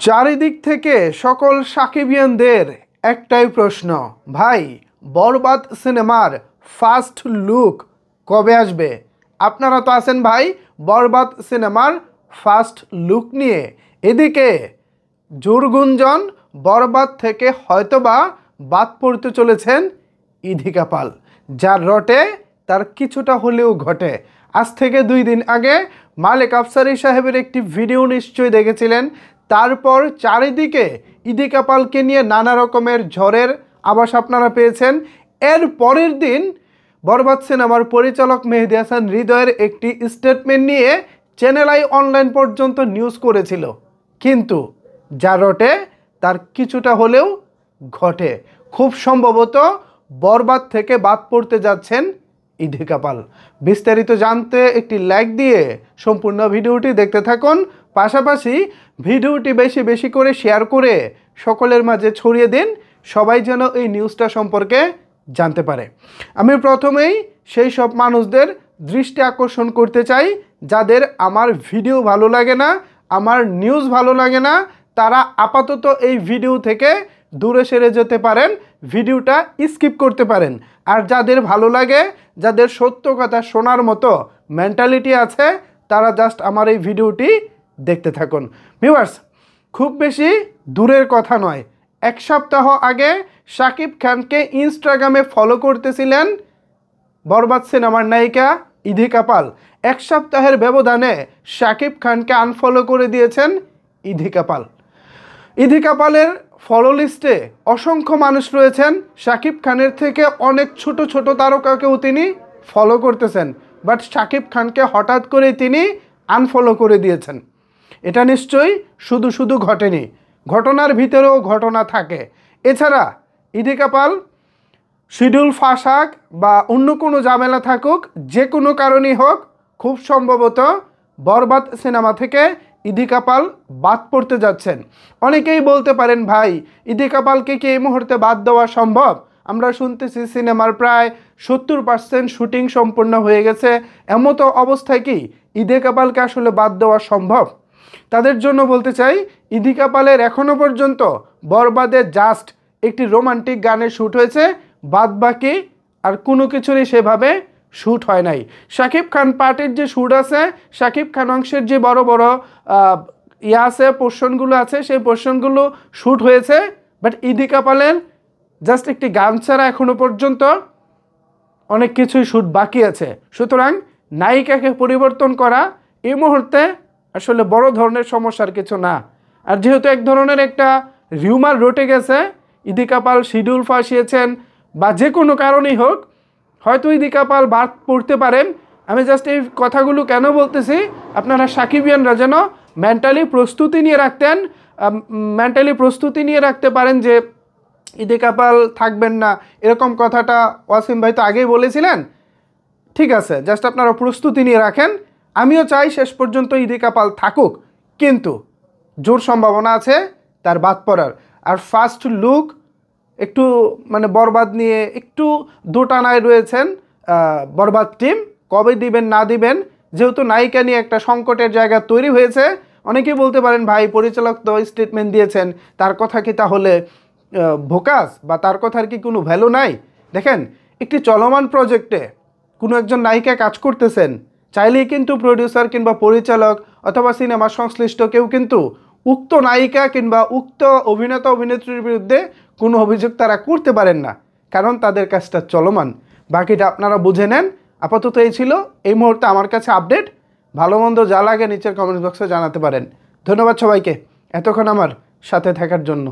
চারিদিক থেকে সকল সাকিবিয়ানদের একটাই প্রশ্ন, ভাই বরবাদ সিনেমার ফার্স্ট লুক কবে আসবে? আপনারা তো আছেন ভাই বরবাদ সিনেমার ফার্স্ট লুক নিয়ে। এদিকে জোর গুঞ্জন বরবাদ থেকে হয়তোবা বাদ পড়তে চলেছেন ইধিকা পাল, যার রটে তার কিছুটা হলেও ঘটে। আজ থেকে 2 দিন আগে মালেক আফসারি সাহেবের একটি ভিডিও নিশ্চয়ই দেখেছিলেন। তারপর চারিদিকে ইধিকা পালকে নিয়ে নানা রকমের ঝড়ের আভাস আপনারা পেয়েছেন। এর পরের দিন বরবাদ সিনেমার পরিচালক মেহেদী হাসান হৃদয়ের একটি স্টেটমেন্ট নিয়ে চ্যানেল আই অনলাইন পর্যন্ত নিউজ করেছিল, কিন্তু যা রটে তার কিছুটা হলেও ঘটে। খুব সম্ভবত বরবাদ থেকে বাদ পড়তে যাচ্ছেন ইধিকা পাল। বিস্তারিত জানতে একটি লাইক দিয়ে সম্পূর্ণ ভিডিওটি দেখতে থাকুন। পাশাপাশি ভিডিওটি বেশি বেশি করে শেয়ার করে সকলের মাঝে ছড়িয়ে দিন, সবাই যেন এই নিউজটা সম্পর্কে জানতে পারে। আমি প্রথমেই সেই সব মানুষদের দৃষ্টি আকর্ষণ করতে চাই যাদের আমার ভিডিও ভালো লাগে না, আমার নিউজ ভালো লাগে না, তারা আপাতত এই ভিডিও থেকে দূরে সরে যেতে পারেন, ভিডিওটা স্কিপ করতে পারেন। আর যাদের ভালো লাগে, যাদের সত্য কথা শোনার মতো মেন্টালিটি আছে, তারা জাস্ট আমার এই ভিডিওটি দেখতে থাকুন। ভিউয়ার্স, খুব বেশি দূরের কথা নয়, 1 সপ্তাহ আগে শাকিব খানকে ইনস্টাগ্রামে ফলো করতেছিলেন বরবাদ সিনেমার নায়িকা ইধিকা পাল। 1 সপ্তাহের ব্যবধানে শাকিব খানকে আনফলো করে দিয়েছেন ইধিকা পাল। ইধিকা পালের ফলো লিস্টে অসংখ্য মানুষ রয়েছেন, শাকিব খানের থেকে অনেক ছোট ছোট তারকাকেও তিনি ফলো করতেছেন, বাট শাকিব খানকে হঠাৎ করে তিনি আনফলো করে দিয়েছেন। এটা নিশ্চয়ই শুধু শুধু ঘটেনি, ঘটনার ভিতরেও ঘটনা থাকে। এছাড়া ইধিকা পাল শিডিউল ফাঁসাক বা অন্য কোনো ঝামেলা থাকুক, যে কোনো কারণেই হোক, খুব সম্ভবত বরবাদ সিনেমা থেকে ইধিকা পাল বাদ পড়তে যাচ্ছেন। অনেকেই বলতে পারেন, ভাই ইধিকা পালকে কি এই মুহূর্তে বাদ দেওয়া সম্ভব? আমরা শুনতেছি সিনেমার প্রায় 70% শুটিং সম্পূর্ণ হয়ে গেছে, এমতো অবস্থায় কি ইধিকা পালকে আসলে বাদ দেওয়া সম্ভব? তাদের জন্য বলতে চাই, ইধিকা পালের এখনও পর্যন্ত বরবাদে জাস্ট একটি রোমান্টিক গানের শ্যুট হয়েছে, বাদ বাকি আর কোনো কিছুরই সেভাবে শ্যুট হয় নাই। শাকিব খান পার্টের যে শ্যুট আছে, শাকিব খান অংশের যে বড় বড় আছে, পোর্শনগুলো আছে, সেই পোর্শনগুলো শ্যুট হয়েছে, বাট ইধিকা পালের জাস্ট একটি গান ছাড়া এখনও পর্যন্ত অনেক কিছুই শ্যুট বাকি আছে। সুতরাং নায়িকাকে পরিবর্তন করা এই মুহূর্তে আসলে বড় ধরনের সমস্যার কিছু না। আর যেহেতু এক ধরনের একটা রিউমার রটে গেছে, ইধিকা পাল শিডিউল ফাঁসিয়েছেন বা যে কোনো কারণেই হোক, হয়তো ইধিকা পাল বাদ পড়তে পারেন। আমি জাস্ট এই কথাগুলো কেন বলতেছি, আপনারা সাকিবিয়ানরা যেন মেন্টালি প্রস্তুতি নিয়ে রাখতে পারেন যে ইধিকা পাল থাকবেন না, এরকম কথাটা ওয়াসিম ভাই তো আগেই বলেছিলেন। ঠিক আছে, জাস্ট আপনারা প্রস্তুতি নিয়ে রাখেন। আমিও চাই শেষ পর্যন্ত ইধিকা পাল থাকুক, কিন্তু জোর সম্ভাবনা আছে তার বাদ পড়ার। আর ফার্স্ট লুক একটু বরবাদ নিয়ে একটু দোটানায় রয়েছেন বরবাদ টিম, কবে দিবেন না দিবেন, যেহেতু নায়িকা নিয়ে একটা সংকটের জায়গা তৈরি হয়েছে। অনেকেই বলতে পারেন, ভাই পরিচালক তো স্টেটমেন্ট দিয়েছেন, তার কথা কি তাহলে ভোকাস বা তার কথার কি কোনো ভ্যালু নাই? দেখেন, একটি চলমান প্রজেক্টে কোনো একজন নায়িকা কাজ করতেছেন, চাইলেই কিন্তু প্রডিউসার কিংবা পরিচালক অথবা সিনেমা সংশ্লিষ্ট কেউ কিন্তু উক্ত নায়িকা কিংবা উক্ত অভিনেতা অভিনেত্রীর বিরুদ্ধে কোনো অভিযোগ তারা করতে পারেন না, কারণ তাদের কাজটা চলমান। বাকিটা আপনারা বুঝে নেন। আপাতত এই ছিল এই মুহূর্তে আমার কাছে আপডেট। ভালো মন্দ যা লাগে নিচের কমেন্ট বক্সে জানাতে পারেন। ধন্যবাদ সবাইকে এতক্ষণ আমার সাথে থাকার জন্য।